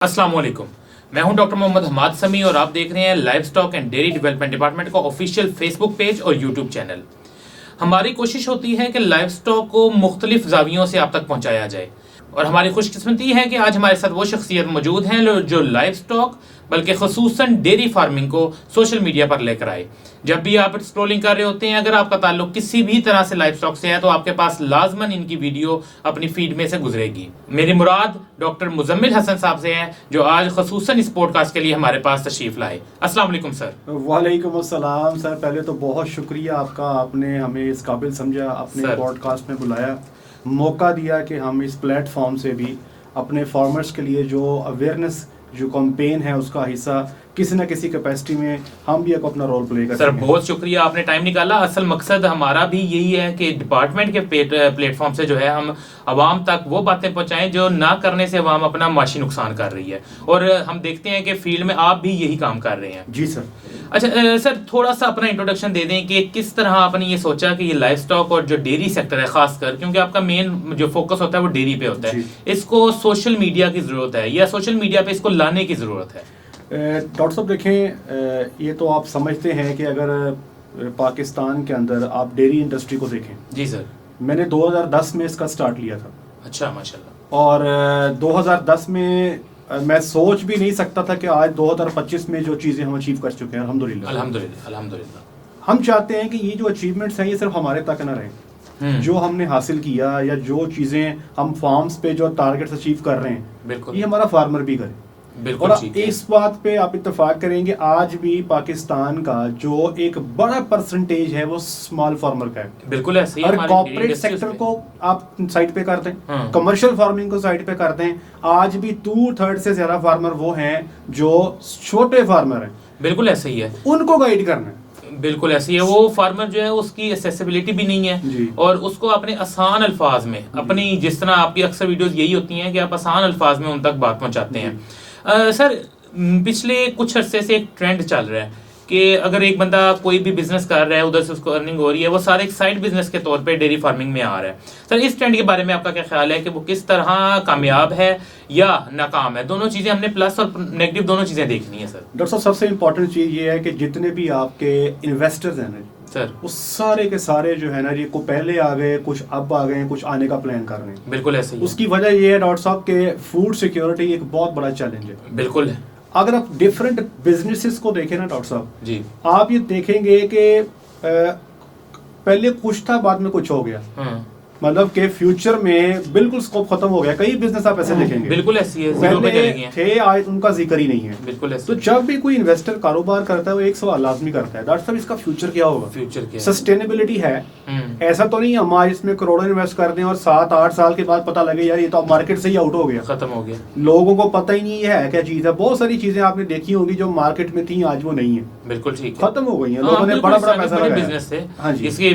अस्सलाम वालेकुम। मैं हूं डॉक्टर मोहम्मद हमाद समी और आप देख रहे हैं live stock and dairy development department का ऑफिशियल फेसबुक पेज और यूट्यूब चैनल। हमारी कोशिश होती है कि लाइव स्टॉक को मुख्तलिफ जावियों से आप तक पहुंचाया जाए और हमारी खुशकिस्मती है कि आज हमारे साथ वो शख्सियत मौजूद हैं जो लाइव स्टॉक बल्कि खसूसन डेयरी फार्मिंग को सोशल मीडिया पर लेकर आए। जब भी आप स्क्रॉलिंग कर रहे होते हैं, अगर आपका ताल्लुक किसी भी तरह से लाइव स्टॉक से है तो आपके पास लाजमन इनकी वीडियो अपनी फीड में से गुजरेगी। मेरी मुराद डॉक्टर मुजम्मिल हसन साहब से है जो आज खसूसन इस पॉडकास्ट के लिए हमारे पास तशरीफ लाए। अस्सलाम वालेकुम सर। वालेकुम अस्सलाम सर। पहले तो बहुत शुक्रिया आपका, आपने हमें इस काबिल समझा, अपने पॉडकास्ट में बुलाया, मौका दिया कि हम इस प्लेटफॉर्म से भी अपने फार्मर्स के लिए जो अवेयरनेस जो कैंपेन है उसका हिस्सा किसी न किसी कैपेसिटी में हम भी अपना रोल प्ले कर सर। बहुत शुक्रिया, आपने टाइम निकाला। असल मकसद हमारा भी यही है कि डिपार्टमेंट के प्लेटफॉर्म से जो है हम आवाम तक वो बातें पहुंचाएं जो ना करने से आवाम अपना माशी नुकसान कर रही है, और हम देखते हैं कि फील्ड में आप भी यही काम कर रहे हैं। जी सर। अच्छा सर, थोड़ा सा अपना इंट्रोडक्शन दे दें कि किस तरह आपने ये सोचा कि ये लाइव स्टॉक और जो डेयरी सेक्टर है खासकर, क्योंकि आपका मेन जो फोकस होता है वो डेयरी पे होता है, इसको सोशल मीडिया की जरूरत है या सोशल मीडिया पे इसको लाने की जरूरत है? डॉक्टर साहब देखें, ये तो आप समझते हैं कि अगर पाकिस्तान के अंदर आप डेयरी इंडस्ट्री को देखें। जी सर। मैंने 2010 में इसका स्टार्ट लिया था। अच्छा, माशाल्लाह। और 2010 में मैं सोच भी नहीं सकता था कि आज 2025 में जो चीज़ें हम अचीव कर चुके हैं, अल्हम्दुलिल्लाह अल्हम्दुलिल्लाह अल्हम्दुलिल्लाह। हम चाहते हैं कि ये जो अचीवमेंट्स हैं ये सिर्फ हमारे तक ना रहें। जो हमने हासिल किया या जो चीज़ें हम फार्म्स पे जो टारगेट्स अचीव कर रहे हैं, बिल्कुल, ये हमारा फार्मर भी करे। बिल्कुल। और इस बात पे आप इत्तेफाक करेंगे, आज भी पाकिस्तान का जो एक बड़ा परसेंटेज है वो स्मॉल फार्मर का है। बिल्कुल ऐसे ही। और कॉर्पोरेट सेक्टर को आप साइड पे करते हैं, कमर्शियल फार्मिंग को साइड पे करते हैं, आज भी 2/3 से ज्यादा फार्मर वो हैं जो छोटे फार्मर हैं। बिल्कुल ऐसे ही है, उनको गाइड करना है। बिल्कुल ऐसी है। वो फार्मर जो है उसकी एक्सेसिबिलिटी भी नहीं है और उसको अपने आसान अल्फाज में, अपनी जिस तरह आपकी अक्सर वीडियोस यही होती हैं कि आप आसान अल्फाज में उन तक बात पहुंचाते हैं। सर, पिछले कुछ अरसे से एक ट्रेंड चल रहा है कि अगर एक बंदा कोई भी बिजनेस कर रहा है, उधर से उसको अर्निंग हो रही है, वो सारे एक साइड बिजनेस के तौर पे डेयरी फार्मिंग में आ रहा है। सर, इस ट्रेंड के बारे में आपका क्या ख्याल है कि वो किस तरह कामयाब है या नाकाम है? दोनों चीजें हमने प्लस और नेगेटिव दोनों चीजें देखनी है। सर डॉक्टर साहब, सबसे इम्पोर्टेंट चीज़ ये है कि जितने भी आपके इन्वेस्टर्स हैं ना सर, वो सारे के सारे जो है ना जी, को पहले आ गए, कुछ अब आ गए, कुछ आने का प्लान कर रहे हैं। बिल्कुल ऐसे ही। उसकी वजह ये है डॉक्टर साहब के फूड सिक्योरिटी एक बहुत बड़ा चैलेंज है। बिल्कुल। अगर आप डिफरेंट बिजनेसेस को देखें ना डॉक्टर साहब जी, आप ये देखेंगे कि पहले कुछ था, बाद में कुछ हो गया। मतलब के फ्यूचर में बिल्कुल स्कोप खत्म हो गया। कई बिजनेस आप ऐसे देखेंगे बिल्कुल ऐसी है, पहले थे, आज उनका जिक्र ही नहीं है। बिल्कुल ऐसे। तो जब भी कोई इन्वेस्टर कारोबार करता है वो एक सवाल लाजमी करता है, डॉक्टर साहब इसका फ्यूचर क्या होगा, फ्यूचर क्या, सस्टेनेबिलिटी है? ऐसा तो नहीं हम आज इसमें करोड़ों इन्वेस्ट कर दें और 7-8 साल के बाद पता लगे यार ये तो मार्केट से ही आउट हो गया, खत्म हो गया, लोगों को पता ही नहीं है क्या चीज है। बहुत सारी चीजें आपने देखी होंगी जो मार्केट में थी, आज वो नहीं है, बिल्कुल ठीक, खत्म हो गई है। लोगों ने बड़ा बड़ा पैसा लगाया बिजनेस से। हाँ जी। इसकी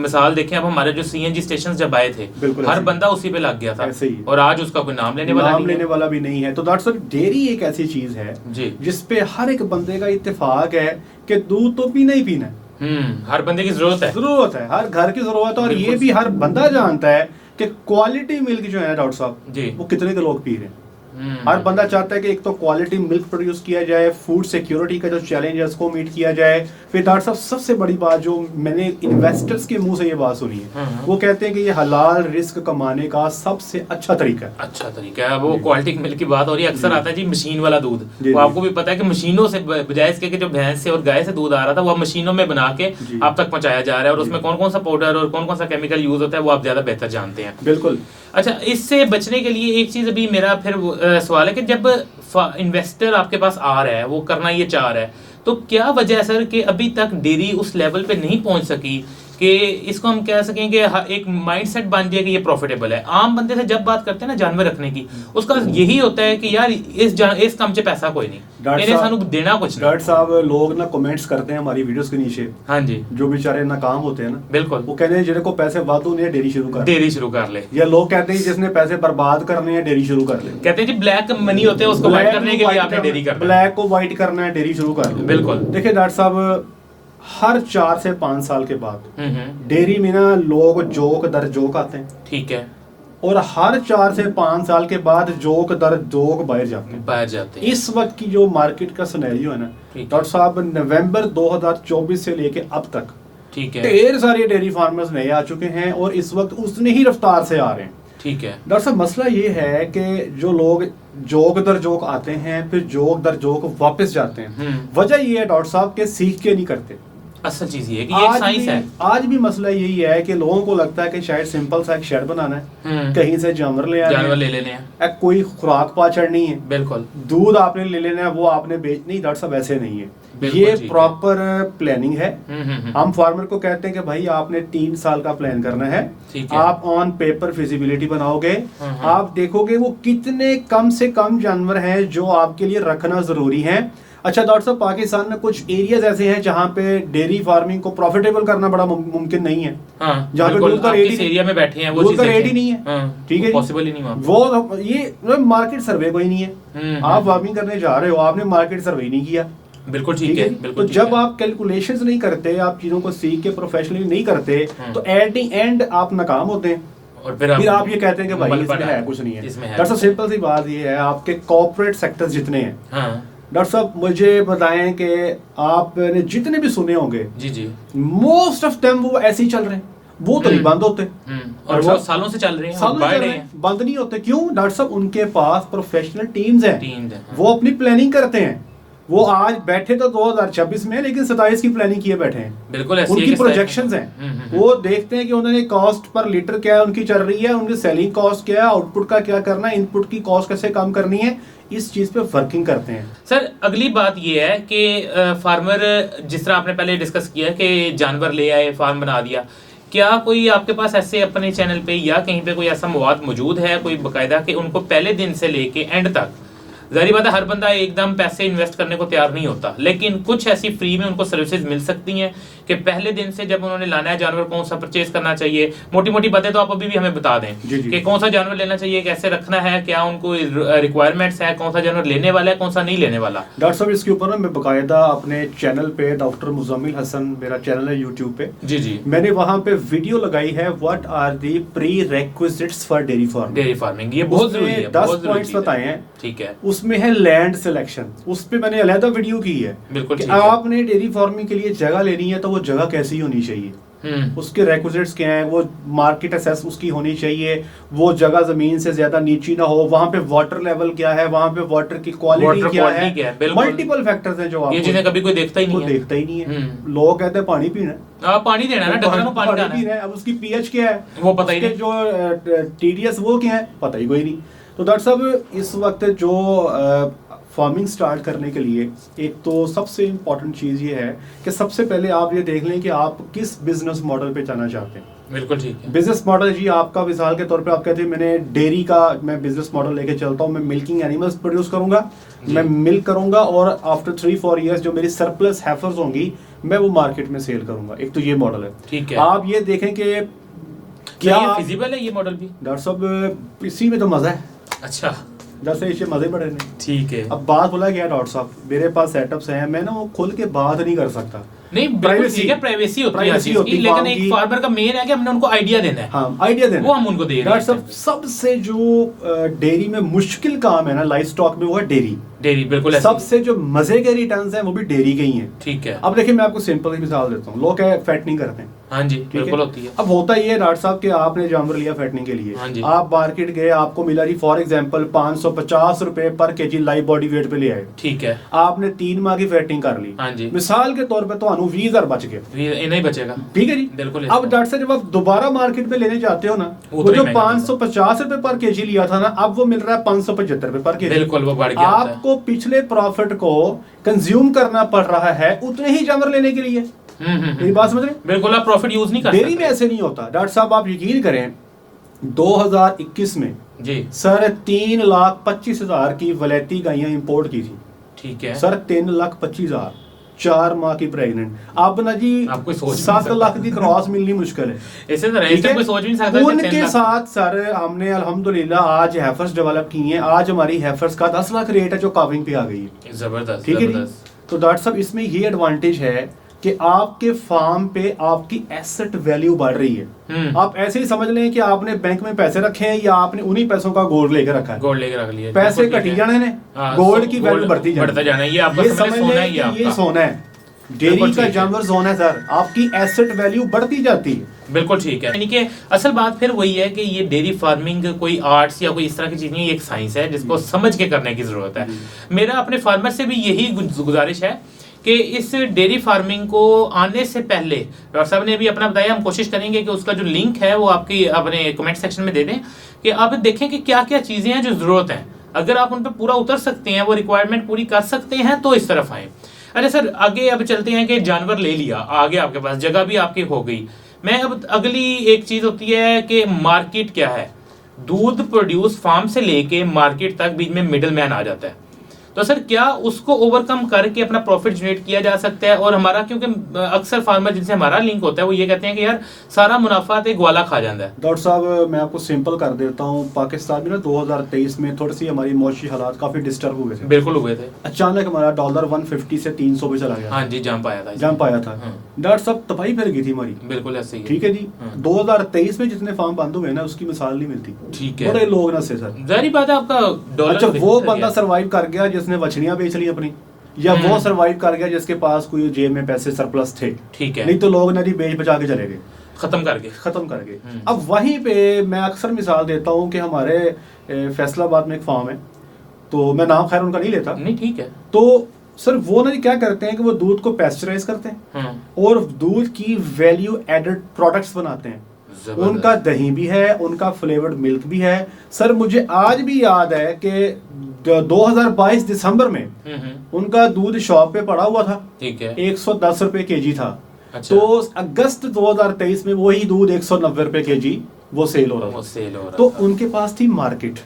मिसाल देखें, अब हमारे जो सीएनजी स्टेशन जब आए थे, हर बंदा उसी पे लग गया था और आज उसका कोई नाम लेने वाला भी नहीं है। तो डॉक्टर साहब, डेयरी एक ऐसी चीज है जिसपे हर एक बंदे का इत्तेफाक है कि दूध तो पीना ही पीना है। हर बंदे की जरूरत है, हर घर की जरूरत है। और ये भी हर बंदा जानता है कि क्वालिटी मिल्क जो है डॉक्टर साहब वो कितने के लोग पी रहे हैं। हर बंदा चाहता है कि एक तो क्वालिटी मिल्क प्रोड्यूस किया जाए, फूड सिक्योरिटी का जो चैलेंज है उसको मीट किया जाए। फिर डॉक्टर साहब, सबसे बड़ी बात जो मैंने इन्वेस्टर्स के मुंह से ये बात सुनी है, वो कहते हैं कि ये हलाल रिस्क कमाने का सबसे अच्छा तरीका है। अच्छा तरीका है वो क्वालिटी मिल्क की बात हो रही है। अक्सर आता है जी मशीन वाला दूध, वो आपको भी पता है कि मशीनों से बजाय इसके जो भैंस से और गाय से दूध आ रहा था वो मशीनों में बना के आप तक पहुंचाया जा रहा है, और उसमें कौन कौन सा पाउडर और कौन कौन सा केमिकल यूज होता है वो आप ज्यादा बेहतर जानते हैं। बिल्कुल। अच्छा, इससे बचने के लिए एक चीज अभी मेरा फिर सवाल है कि जब इन्वेस्टर आपके पास आ रहा है, वो करना ये चाह रहा है, तो क्या वजह है सर कि अभी तक डेयरी उस लेवल पे नहीं पहुंच सकी कि इसको हम कह सकें कि एक माइंडसेट बन जाए कि ये प्रॉफिटेबल है? आम बंदे से जब बात करते हैं ना जानवर रखने की, उसका यही होता है कि यार इस काम से पैसा कोई नहीं, इन्हें सानू देना कुछ नहीं। डॉक्टर साहब, लोग ना कमेंट्स करते हैं हमारी वीडियोस के नीचे। हाँ जी। जो बेचारे नाकाम होते हैं ना, बिल्कुल, वो कहते हैं जिन्हें को पैसे वादू नहीं है डेयरी शुरू कर ले। या लोग कहते हैं जिसने पैसे बर्बाद करने हैं डेयरी शुरू कर ले। कहते हैं जी ब्लैक मनी होते हैं, उसको व्हाइट करने के लिए आपने डेयरी करना है, ब्लैक को व्हाइट करना है, डेयरी शुरू कर ले। बिल्कुल। देखिए डॉक्टर साहब, हर 4 से 5 साल के बाद डेयरी में ना लोग जोक दर जोक आते हैं। ठीक है। और हर 4 से 5 साल के बाद जोक दर जोक बाहर जाते हैं। इस वक्त की जो मार्केट का सिनेरियो है ना डॉक्टर साहब, नवंबर 2024 से लेके अब तक ठीक है ढेर सारे डेयरी फार्मर्स नए आ चुके हैं और इस वक्त उतनी ही रफ्तार से आ रहे हैं। ठीक है डॉक्टर साहब, मसला ये है कि जो लोग जोक दर जोक आते हैं फिर जोक दर जोक वापस जाते हैं, वजह ये है डॉक्टर साहब के सीख के नहीं करते। असल चीज ये है कि ये एक साइंस है। आज भी मसला यही है कि लोगों को लगता है कि शायद सिंपल सा एक शेड बनाना है, कहीं से जानवर ले लेने हैं, कोई खुराक पा चढ़नी है, बिल्कुल दूध आपने ले लेना है, वो आपने बेच नहीं। डॉक्टर साहब ऐसे नहीं है, ये प्रॉपर प्लानिंग है। हम फार्मर को कहते हैं कि भाई आपने 3 साल का प्लान करना है, आप ऑन पेपर फिजिबिलिटी बनाओगे, आप देखोगे वो कितने कम से कम जानवर हैं जो आपके लिए रखना जरूरी है। अच्छा डॉक्टर साहब, पाकिस्तान में कुछ एरियाज ऐसे हैं जहाँ पे डेयरी फार्मिंग को प्रॉफिटेबल करना बड़ा मुमकिन नहीं है, जहाँ पे दूध का रेट एरिया में बैठे हैं, वो दूध का रेट ही नहीं है, ठीक है, पॉसिबल ही नहीं है वो, ये मार्केट सर्वे कोई नहीं है। आप फार्मिंग करने जा रहे हो, आपने मार्केट सर्वे नहीं किया, बिल्कुल ठीक है, बिल्कुल। तो जब आप कैलकुलेशंस नहीं करते, आप चीजों को सीख के प्रोफेशनली नहीं करते, तो एट द एंड आप नाकाम होते हैं और फिर आप ये कहते हैं कि भाई इसमें है कुछ नहीं है। डॉक्टर साहब, सिंपल सी बात ये है, आपके कॉर्पोरेट सेक्टर जितने हैं, डॉक्टर साहब मुझे बताएं कि आपने जितने भी सुने होंगे, जी मोस्ट ऑफ देम वो ऐसे ही चल रहे हैं, वो तो नहीं बंद होते और वो सालों से चल रहे हैं, बंद नहीं होते। क्यों डॉक्टर साहब? उनके पास प्रोफेशनल टीम्स हैं, वो अपनी प्लानिंग करते हैं। वो आज बैठे तो 2026 में, लेकिन 27 की प्लानिंग किए बैठे हैं, बिल्कुल उनकी प्रोजेक्शंस हैं। वो देखते हैं कि उन्होंने कॉस्ट पर लीटर क्या है उनकी चल रही है, उनकी सेलिंग कॉस्ट क्या है, आउटपुट का क्या करना है, इनपुट की कॉस्ट कैसे कम करनी है, इस चीज पे वर्किंग करते हैं। सर अगली बात ये है कि फार्मर, जिस तरह आपने पहले डिस्कस किया कि जानवर ले आए, फार्म बना दिया, क्या कोई आपके पास ऐसे अपने चैनल पे या कहीं पे कोई ऐसा मवाद मौजूद है, कोई बकायदा, कि उनको पहले दिन से लेके एंड तक, जाहिर बात है हर बंदा एकदम पैसे इन्वेस्ट करने को तैयार नहीं होता, लेकिन कुछ ऐसी फ्री में उनको सर्विसेज मिल सकती हैं कि पहले दिन से जब उन्होंने लाना है जानवर, कौन सा परचेज करना चाहिए, मोटी मोटी बातें तो आप अभी भी हमें बता दें कि कौन सा जानवर लेना चाहिए, कैसे रखना है, क्या उनको रिक्वायरमेंट्स है, कौन सा जानवर लेने वाला है, कौन सा नहीं लेने वाला। डॉक्टर साहब, इसके ऊपर ना मैं बकायदा अपने चैनल पे, डॉक्टर मुजम्मिल हसन मेरा चैनल है यूट्यूब पे, जी मैंने वहाँ पे वीडियो लगाई है, what are the prerequisites for dairy farming. ये बहुत जरूरी है, 10 पॉइंट्स बताए हैं, ठीक है। उसमें है लैंड सिलेक्शन, उस पे मैंने अलहदा वीडियो की है, बिल्कुल कि आपने डेयरी फार्मिंग के लिए जगह लेनी है तो वो जगह कैसी होनी चाहिए, उसके रिक्विजिट्स क्या हैं, वो मार्केट असेस उसकी होनी चाहिए, वो जगह जमीन से ज्यादा नीची ना हो, वहाँ पे वाटर लेवल क्या है, वहाँ पे वाटर की क्वालिटी क्या है, मल्टीपल फैक्टर्स हैं जो ये चीजें कभी कोई देखता ही नहीं है। लोग कहते हैं पानी पीना है, पानी देना है ना, डंगरों को पानी पीना है, अब उसकी पीएच क्या है वो पता ही नहीं, जो टीडीएस वो क्या है पता ही कोई नहीं। तो डॉक्टर साहब, इस वक्त जो फार्मिंग स्टार्ट करने के लिए एक तो सबसे इम्पोर्टेंट चीज़ ये है कि सबसे पहले आप ये देख लें कि आप किस बिजनेस मॉडल पे जाना चाहते हैं। बिल्कुल ठीक है। बिजनेस मॉडल जी आपका मिसाल के तौर पे आप कहते हैं मैंने डेयरी का मैं बिजनेस मॉडल लेके चलता हूँ, मैं मिल्किंग एनिमल्स प्रोड्यूस करूंगा, मैं मिल्क करूंगा और आफ्टर 3-4 ईयर्स जो मेरी सरप्लस हैफर्स होंगी मैं वो मार्केट में सेल करूंगा। एक तो ये मॉडल है, ठीक है। आप ये देखें कि क्या फिजिबल है ये मॉडल भी? डॉक्टर साहब, इसी में तो मजा है। अच्छा, जैसे इसे मजे बड़े नहीं, ठीक है। अब बात बोला गया डॉक्टर साहब, मेरे पास सेटअप्स हैं, मैं ना वो खुल के बात नहीं कर सकता, नहीं प्राइवेसी है, प्राइवेसी होती है, लेकिन एक फार्मर का मेन है कि हमने उनको आइडिया देना है, हाँ आइडिया देना, वो हम उनको दे रहे हैं। सबसे जो डेयरी में मुश्किल काम है ना लाइव स्टॉक में, वो है डेयरी। बिल्कुल सबसे जो मजे के रिटर्न्स हैं वो भी डेयरी के ही हैं, ठीक है। अब देखिए मैं आपको सिंपल मिसाल देता हूँ, लोग फैटनिंग करते हैं, हाँ जी बिल्कुल होती है। अब होता ही है डॉक्टर साहब कि आपने जानवर लिया फैटनिंग के लिए, हाँ जी। आप मार्केट गए, आपको मिला जी फॉर एग्जांपल 550 रुपए पर केजी लाइव बॉडी वेट पे ले आए, ठीक है। आपने 3 माह की फैटनिग कर ली, हाँ जी। मिसाल के तौर पे तो 20,000 बच गए, नहीं बचेगा, ठीक है जी, बिल्कुल। अब डॉक्टर साहब जब आप दोबारा मार्केट में लेने जाते हो ना, वो जो 550 रुपए पर केजी लिया था ना, अब वो मिल रहा है 575 रुपए पर केजी, बिल्कुल वो बढ़ गया। आपको पिछले प्रॉफिट को कंज्यूम करना पड़ रहा है उतने ही जानवर लेने के लिए। मेरी बात समझ रहे? बिल्कुल, आप प्रॉफिट यूज नहीं कर सकते। डेयरी में ऐसे नहीं होता डॉक्टर साहब, आप यकीन करें 2021 में जी सर 3,25,000 की वलैती गायें इंपोर्ट की थी, ठीक है सर 3,25,000 4 माह की प्रेग्नेंट। अब ना जी 7 लाख की क्रॉस मिलनी मुश्किल है, ऐसे कोई सोच नहीं सकता। उनके साथ सर हमने अल्हम्दुलिल्लाह आज हैफर्स डेवलप की हैं, आज हमारी हैफर्स का 10 लाख रेट है जो काविंग पे आ गई है, जबरदस्त, ठीक है। तो डॉक्टर साहब इसमें ये एडवांटेज है कि आपके फार्म पे आपकी एसेट वैल्यू बढ़ रही है। आप ऐसे ही समझ लें कि आपने बैंक में पैसे रखे हैं या आपने उन्हीं पैसों का गोल्ड लेकर रखा है, गोल्ड लेकर रख लिया, पैसे घटी जाने ने, गोल्ड की वैल्यू बढ़ती जाना, ये आपका समझ लें कि ये सोना है, डेयरी का जानवर सोना है सर, आपकी एसेट वैल्यू बढ़ती जाती है। बिल्कुल ठीक है। यानी कि असल बात फिर वही है कि ये डेयरी फार्मिंग कोई आर्ट्स या कोई इस तरह की चीज नहीं, एक साइंस है जिसको समझ के करने की जरूरत है। मेरा अपने फार्मर से भी यही गुजारिश है कि इस डेयरी फार्मिंग को आने से पहले, डॉक्टर साहब ने भी अपना बताया, हम कोशिश करेंगे कि उसका जो लिंक है वो आपकी अपने कमेंट सेक्शन में दे दें कि आप देखें कि क्या क्या चीज़ें हैं जो ज़रूरत है। अगर आप उन पर पूरा उतर सकते हैं, वो रिक्वायरमेंट पूरी कर सकते हैं, तो इस तरफ आएँ। अरे सर आगे अब चलते हैं कि जानवर ले लिया, आगे आपके पास जगह भी आपकी हो गई। मैं अब अगली एक चीज़ होती है कि मार्केट क्या है। दूध प्रोड्यूस फार्म से लेके मार्केट तक बीच में मिडल मैन आ जाता है, तो सर क्या उसको ओवरकम करके अपना प्रॉफिट जनरेट किया जा सकता है? और हमारा, क्योंकि अक्सर फार्मर जिनसे हमारा लिंक होता है वो ये कहते हैं कि यार सारा मुनाफा तो ग्वाला खा जाता है। डॉक्टर साहब मैं आपको सिंपल कर देता हूँ, पाकिस्तान में ना 2023 में थोड़ी सी हमारी मौशी हालात काफी डिस्टर्ब हुए थे। बिल्कुल हुए थे। अचानक हमारा डॉलर 150 से 300 पे चला गया। हाँ जी, जंप आया था। डॉक्टर साहब तबाही फैल गई थी हमारी। बिल्कुल ऐसे ही। ठीक है जी। 2023 में जितने फार्म बंद हुए ना उसकी मिसाल नहीं मिलती। ठीक है। बड़े लोग ना से सर, जाहिर बात है आपका डॉलर। अच्छा वो बंदा सरवाइव कर गया जिसने बछड़ियां बेच ली अपनी, या वो सरवाइव कर गया जिसके पास कोई जेब में पैसे सरप्लस थे। ठीक है। नहीं तो लोग ना जी बेच बचा के चले गए, खत्म कर गए। अब वहीं पे मैं अक्सर मिसाल देता हूँ कि हमारे फैसलाबाद में एक फार्म है, तो मैं नाम खैर उनका नहीं लेता। नहीं ठीक है। तो सर वो ना जी क्या करते हैं कि वो दूध को पेस्चराइज करते हैं और दूध की वैल्यू एडेड प्रोडक्ट्स बनाते हैं। उनका दही भी है, उनका फ्लेवर्ड मिल्क भी है। सर मुझे आज भी याद है कि 2022 दिसंबर में उनका दूध शॉप पे पड़ा हुआ था। ठीक है। 110 रुपए केजी था। अच्छा। तो अगस्त 2023 में वही दूध 190 रुपए केजी वो सेल हो रहा था। तो उनके पास थी मार्केट,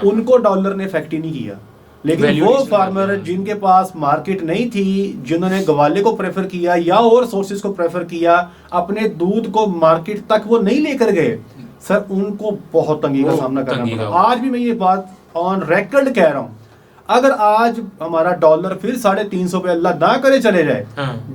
उनको डॉलर ने इफेक्ट ही नहीं किया। लेकिन वो फार्मर जिनके पास मार्केट नहीं थी, जिन्होंने गवाले को प्रेफर किया या और सोर्सेज को प्रेफर किया, अपने दूध को मार्केट तक वो नहीं लेकर गए, सर उनको बहुत तंगी का सामना करना पड़ा। आज भी मैं ये बात ऑन रिकॉर्ड कह रहा हूँ, अगर आज हमारा डॉलर फिर 350 पे अल्लाह ना करे चले जाए,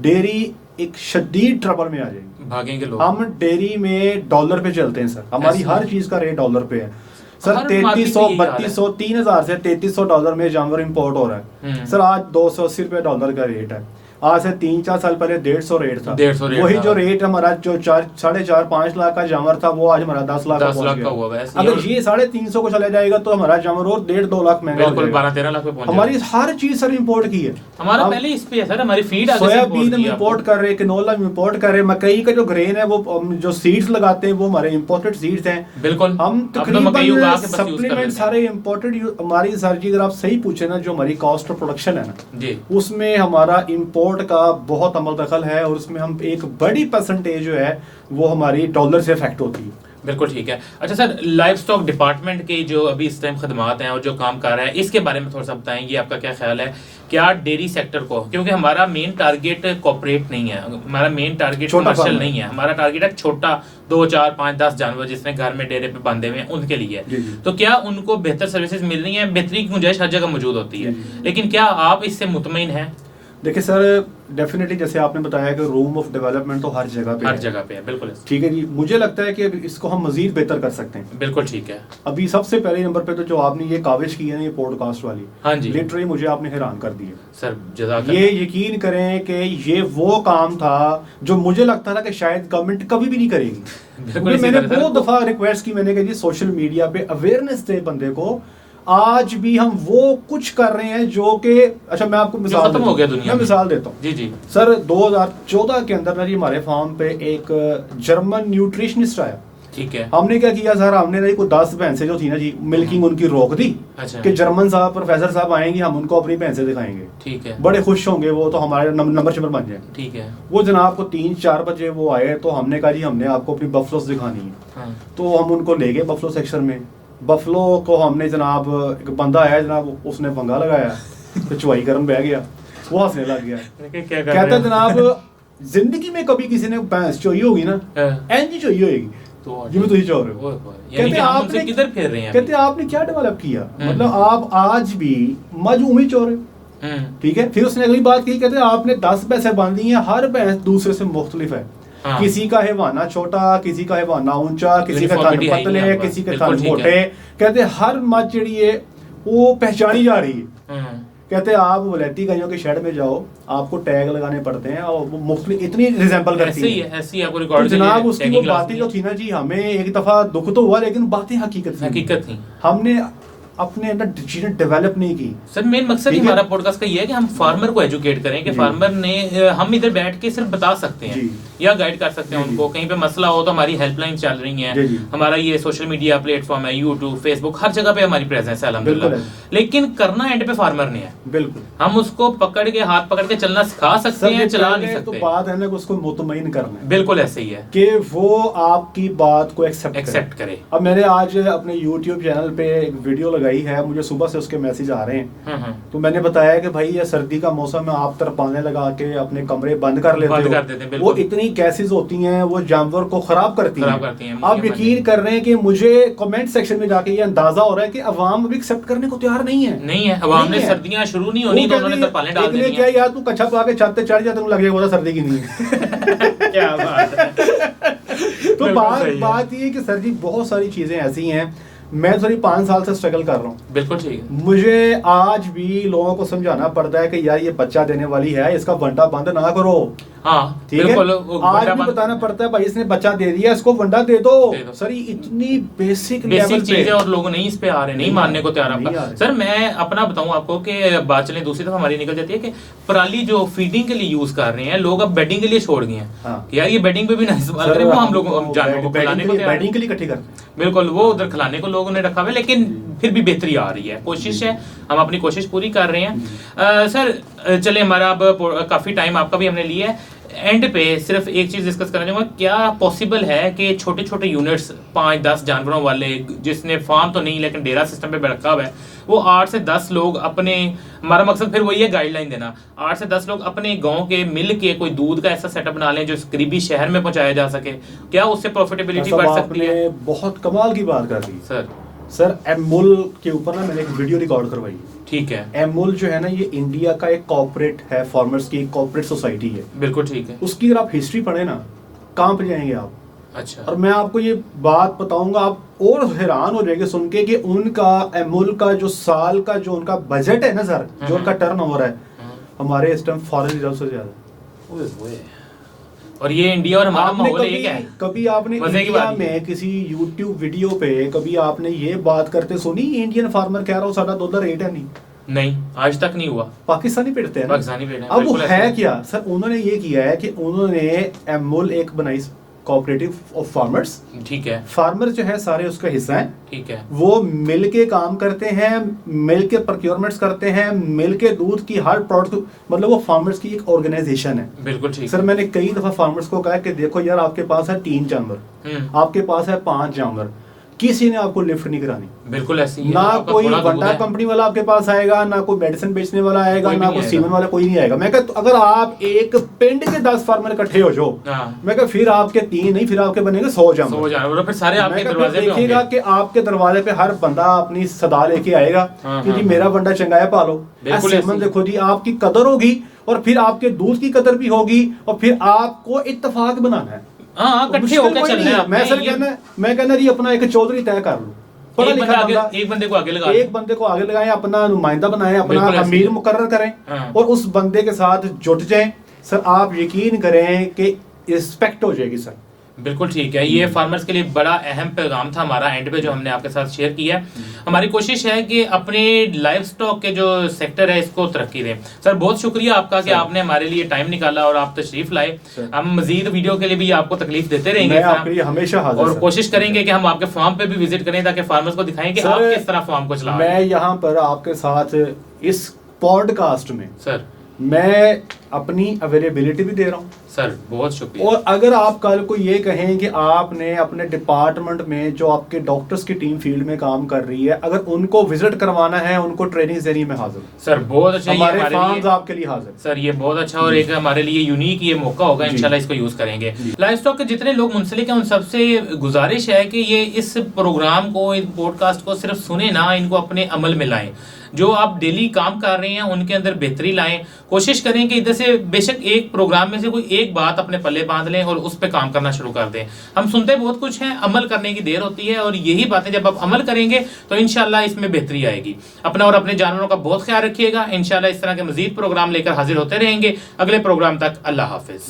डेयरी एक शदीद ट्रबल में आ जाएगी, भागेंगे लोग। हम डेयरी में डॉलर पे चलते हैं सर, हमारी हर चीज का रेट डॉलर पे है सर। 3300 3200 3000 से 3300 डॉलर में जानवर इंपोर्ट हो रहा है सर। आज 280 रुपए डॉलर का रेट है। आज से 3-4 साल पहले 150 रेट था। वही जो रेट हमारा जो 4.5-5 लाख का जानवर था वो आज हमारा 10 लाख का हुआ है। अगर ये 350 को चले जाएगा तो हमारा जानवर और 1.5-2 लाख महंगा हो जाएगा। 12-13 लाख पे पहुंच जाएगा। हमारी हर चीज सर इंपोर्ट की है। हमारा पहले इस पे है सर, हमारी फीड सोयाबीन हम इंपोर्ट कर रहे हैं, कैनोला इंपोर्ट कर रहे हैं, मकई का जो ग्रेन है वो जो सीड्स लगाते हैं वो हमारे इंपोर्टेड सीड्स हैं। बिल्कुल। हम तकरीबन सप्लीमेंट सारे इंपोर्टेड। हमारी सर जी अगर आप सही पूछे ना, जो हमारी कॉस्ट ऑफ प्रोडक्शन है ना, उसमें हमारा इंपोर्ट का बहुत अमल दखल है और उसमें हम एक बड़ी परसेंटेज जो है वो हमारी डॉलर से इफेक्ट होती है। बिल्कुल ठीक है। अच्छा सर, लाइव स्टॉक डिपार्टमेंट के जो अभी इस टाइम खदमात हैं और जो काम कर रहा है, इसके बारे में थोड़ा सा बताएं, ये आपका क्या ख्याल है? क्या डेयरी सेक्टर को, क्योंकि हमारा मेन टारगेट कॉर्पोरेट नहीं है, हमारा मेन टारगेट कमर्शियल नहीं है, हमारा टारगेट है छोटा 2, 4, 5, 10 जानवर जिसने घर में डेरे पे बांधे हुए हैं उनके लिए। तो क्या उनको बेहतर सर्विसेज मिल रही हैं? बेहतरी की गुंजाइश हर जगह मौजूद होती है, लेकिन क्या आप इससे मुतमईन हैं? देखिए सर, डेफिनेटली जैसे आपने बताया कि रूम ऑफ डेवलपमेंट तो हर जगह पे है। बिल्कुल ठीक है जी। मुझे लगता है कि इसको हम मजीद बेहतर कर सकते हैं। बिल्कुल ठीक है। अभी सबसे पहले नंबर पे तो जो आपने ये काविश की है ना, ये पॉडकास्ट वाली, हाँ जी, लिटरली मुझे आपने हैरान कर दिया सर। जज़ाकल्लाह। ये यकीन करें कि ये वो काम था जो मुझे लगता था कि शायद गवर्नमेंट कभी भी नहीं करेगी। मैंने बहुत दफा रिक्वेस्ट की, मैंने कहा जी सोशल मीडिया पे अवेयरनेस दे बंदे को। आज भी हम वो कुछ कर रहे हैं जो कि, अच्छा मैं आपको मिसाल खत्म हो गया दुनिया में। मिसाल देता हूँ। जी सर, 2014 के अंदर ना जी हमारे फार्म पे एक जर्मन न्यूट्रिशनिस्ट आया। ठीक है। हमने क्या किया सर, हमने ना कोई 10 भैंसें जो थी ना जी, मिल्किंग उनकी रोक दी। अच्छा। कि जर्मन साहब प्रोफेसर साहब आएंगे, हम उनको अपनी भैंसें दिखाएंगे। ठीक है। बड़े खुश होंगे वो, तो हमारे नंबर शंबर बन जाए। ठीक है। वो जनाब को 3-4 बजे वो आए, तो हमने कहा जी हमने आपको अपनी बफलोस दिखानी है। तो हम उनको ले गए बफलो सेक्शन में। बफलो को हमने जनाब, एक बंदा आया जनाब, उसने पंगा लगाया तो चुवाई गर्म बह गया, वो हंसने लग गया। कहता जनाब जिंदगी में कभी किसी ने भैंस चोई होगी ना, एंजी चोई होगी जिसमें तुम चो रहे हो। कहते आपने किधर फेर रहे हैं, कहते आपने क्या डेवलप किया? मतलब आप आज भी मज उम्मीद चो रहे हो। ठीक है। फिर उसने अगली बात की, कहते आपने 10 भैंसें बांधी हैं, हर भैंस दूसरे से मुख्तलिफ है। हाँ। किसी का हैवाना छोटा, किसी का हैवाना ऊंचा, किसी का थन पतले, किसी के थन मोटे। कहते हर मत जी है वो पहचानी जा रही है। कहते आप वलैती गायों के शेड में जाओ, आपको टैग लगाने पड़ते हैं और वो मुख्तलिफ इतनी रिजेंबल करती है। ऐसी आपको रिकॉर्ड तो जनाब उसकी वो बातें जो थी ना जी, हमें एक दफा दुख तो हुआ, लेकिन बातें हकीकत थी। हमने अपने अंदर चीजें डेवलप नहीं की। सर मेन मकसद ही हमारा पॉडकास्ट का ये है कि हम फार्मर को एजुकेट करें कि फार्मर ने हम इधर बैठ के सिर्फ बता सकते हैं या गाइड कर सकते हैं उनको। कहीं पे मसला हो तो हमारी हेल्पलाइन चल रही है, हमारा ये सोशल मीडिया प्लेटफॉर्म है, यूट्यूब, फेसबुक, हर जगह पे हमारी प्रेजेंस है अल्हम्दुलिल्लाह। लेकिन करना एंड पे फार्मर ने है। बिल्कुल, हम उसको पकड़ के हाथ पकड़ के चलना सिखा सकते हैं, चला नहीं सकते। तो बात है ना उसको मुतमईन करना है। बिल्कुल ऐसे ही है कि वो आपकी बात को एक्सेप्ट करे। अब मैंने आज अपने यूट्यूब चैनल पे एक वीडियो लगाई है, मुझे सुबह से उसके मैसेज आ रहे हैं। तो मैंने बताया कि भाई ये सर्दी का मौसम है, आप तरपाने लगा के अपने कमरे बंद कर लेते हो, वो इतनी गैसेस होती हैं, वो जानवर को खराब करती हैं। आप यकीन कर रहे हैं कि मुझे कमेंट सेक्शन में जाके ये अंदाजा हो रहा है कि अवाम अभी एक्सेप्ट करने को तैयार नहीं है। अवाम ने सर्दियां शुरू नहीं होनी तो उन्होंने तरपालें डाल दी हैं। क्या यार तू कच्छा पा के छत पे चढ़ जा, तेरे को लग जाएगा सर्दी की नहीं है। क्या बात है। तो बात ये कि सर जी बहुत सारी चीजें ऐसी हैं, मैं थोड़ी 5 साल से स्ट्रगल कर रहा हूँ। बिल्कुल ठीक है। मुझे आज भी लोगों को समझाना पड़ता है कि यार ये बच्चा देने वाली है, इसका वंडा बंद ना करो। हाँ, ठीक है। आज भी बताना पड़ता है भाई इसने बच्चा दे दिया, इसको वंडा दे दो। सर ये इतनी बेसिक चीज है और लोग नहीं इस पे आ रहे, नहीं मानने को तैयार आपका। सर मैं अपना बताऊं आपको कि बात चले दूसरी तरफ हमारी निकल जाती है कि पराली जो फीडिंग के लिए यूज कर रहे हैं लोग, अब बेडिंग के लिए छोड़ गए हैं। यार ये बेडिंग पे भी ना इस्तेमाल करें, वो हम लोग जानवरों को खिलाने को बेडिंग के लिए इकट्ठी करते हैं। बिल्कुल, वो उधर खिलाने को लोगों ने रखा हुआ है, लेकिन फिर भी बेहतरी आ रही है। कोशिश है, हम अपनी कोशिश पूरी कर रहे हैं। सर चले हमारा अब काफी टाइम आपका भी हमने लिया है, एंड पे सिर्फ एक चीज डिस्कस करना चाहूंगा। क्या पॉसिबल है कि छोटे छोटे यूनिट्स 5-10 जानवरों वाले, जिसने फार्म तो नहीं लेकिन डेरा सिस्टम पे रखा हुआ है, वो 8 से 10 लोग अपने, हमारा मकसद फिर वही है गाइडलाइन देना, 8 से 10 लोग अपने गांव के मिल के कोई दूध का ऐसा सेटअप बना लें जो करीबी शहर में पहुंचाया जा सके। क्या उससे प्रॉफिटेबिलिटी बढ़ सकती है? बहुत कमाल की बात कर दी सर। एमूल के ऊपर ना मैंने एक वीडियो रिकॉर्ड करवाई। ठीक है। एमूल जो है ना ये इंडिया का एक कॉर्पोरेट है, फार्मर्स की एक कॉर्पोरेट सोसाइटी है। बिल्कुल ठीक है। उसकी अगर आप हिस्ट्री पढ़े ना, कहाँ पे जाएंगे आप। अच्छा। और मैं आपको ये बात बताऊंगा, आप और हैरान हो जाएंगे सुन के कि उनका एमूल का जो साल का जो उनका बजट है ना सर, जो उनका टर्नओवर है, हमारे इस टाइम फॉरेन रिजर्व से ज्यादा। और ये इंडिया और हमारा माहौल एक है। कभी आपने इंडिया में किसी YouTube वीडियो पे कभी आपने ये बात करते सुनी, इंडियन फार्मर कह रहा हूँ साਡਾ दुੱਧ रेट है नहीं, आज तक नहीं हुआ। पाकिस्तानी पेड़ते हैं, पाकिस्तानी पेड़। अब वो है क्या सर, उन्होंने ये किया है कि उन्होंने एमूल एक बनाई कोऑपरेटिव ऑफ फार्मर्स। ठीक है। फार्मर जो है सारे उसका हिस्सा है। ठीक है। वो मिल के काम करते हैं, मिल के प्रोक्योरमेंट्स करते हैं, मिल के दूध की हर प्रोडक्ट, मतलब वो फार्मर्स की एक ऑर्गेनाइजेशन है। बिल्कुल ठीक। सर मैंने कई दफा फार्मर्स को कहा कि देखो यार आपके पास है 3 जानवर, आपके पास है 5 जानवर, किसी ने आपको लिफ्ट नहीं करानी। बिल्कुल ऐसी है। ना कोई वंडा कंपनी वाला आपके पास आएगा, ना कोई मेडिसिन बेचने वाला आएगा, ना कोई सीमेंट वाला, कोई नहीं आएगा। मैं कहता अगर आप एक पिंड के 10 फार्मर इकट्ठे हो जाओ, मैं कहता फिर आपके 3 नहीं, फिर आपके बनेंगे 100 जानवर। फिर सारे आपके दरवाजे पे देखिएगा कि आपके दरवाजे पे हर बंदा अपनी सदा लेके आएगा कि जी मेरा वंडा चंगा है, पालो। ऐसे देखो जी आपकी कदर होगी और फिर आपके दूध की कदर भी होगी और फिर आपको इत्तेफाक बनाना है। इकट्ठे होकर चलना है। मैं कहना जी अपना एक चौधरी तय कर लो, पढ़ा लिखा बंदा, एक बंदे को आगे लगाएं, अपना नुमाइंदा बनाएं, अपना अमीर मुकर्रर करें और उस बंदे के साथ जुट जाएं। सर आप यकीन करें कि रिस्पेक्ट हो जाएगी सर। बिल्कुल ठीक है। ये फार्मर्स के लिए बड़ा अहम पैगाम था हमारा एंड पे जो हमने आपके साथ शेयर किया है। हमारी कोशिश है कि अपने लाइव स्टॉक के जो सेक्टर है इसको तरक्की दें। सर बहुत शुक्रिया आपका कि आपने हमारे लिए टाइम निकाला और आप तशरीफ लाए। हम मजीद वीडियो के लिए भी आपको तकलीफ देते रहेंगे, हमेशा और कोशिश करेंगे कि हम आपके फार्म पे भी विजिट करें ताकि फार्मर्स को दिखाएं कि आप किस तरह फार्म को चला। मैं यहाँ पर आपके साथ इस पॉडकास्ट में सर मैं अपनी अवेलेबिलिटी भी दे रहा हूँ सर। बहुत शुक्रिया। और अगर आप कल को ये कहें कि आपने अपने डिपार्टमेंट में जो आपके डॉक्टर्स की टीम फील्ड में काम कर रही है, अगर उनको विजिट करवाना है, उनको ट्रेनिंग देनी, मैं हाजिर सर। बहुत अच्छा, हमारे फार्म्स आपके लिए हाजिर सर। ये बहुत अच्छा और एक हमारे लिए यूनिक ये मौका होगा, इंशाल्लाह इसको यूज करेंगे। लाइव स्टॉक के जितने लोग मुंसलिक हैं उन सबसे गुजारिश है कि ये इस प्रोग्राम को, इस पॉडकास्ट को सिर्फ सुने ना, इनको अपने अमल में लाएं। जो आप डेली काम कर रहे हैं उनके अंदर बेहतरी लाएं। कोशिश करें कि इधर से बेशक एक प्रोग्राम में से कोई एक बात अपने पल्ले बांध लें और उस पर काम करना शुरू कर दें। हम सुनते बहुत कुछ हैं, अमल करने की देर होती है, और यही बातें जब आप अमल करेंगे तो इंशाल्लाह इसमें बेहतरी आएगी। अपना और अपने जानवरों का बहुत ख्याल रखिएगा। इंशाल्लाह इस तरह के मजीद प्रोग्राम लेकर हाजिर होते रहेंगे। अगले प्रोग्राम तक अल्लाह हाफिज।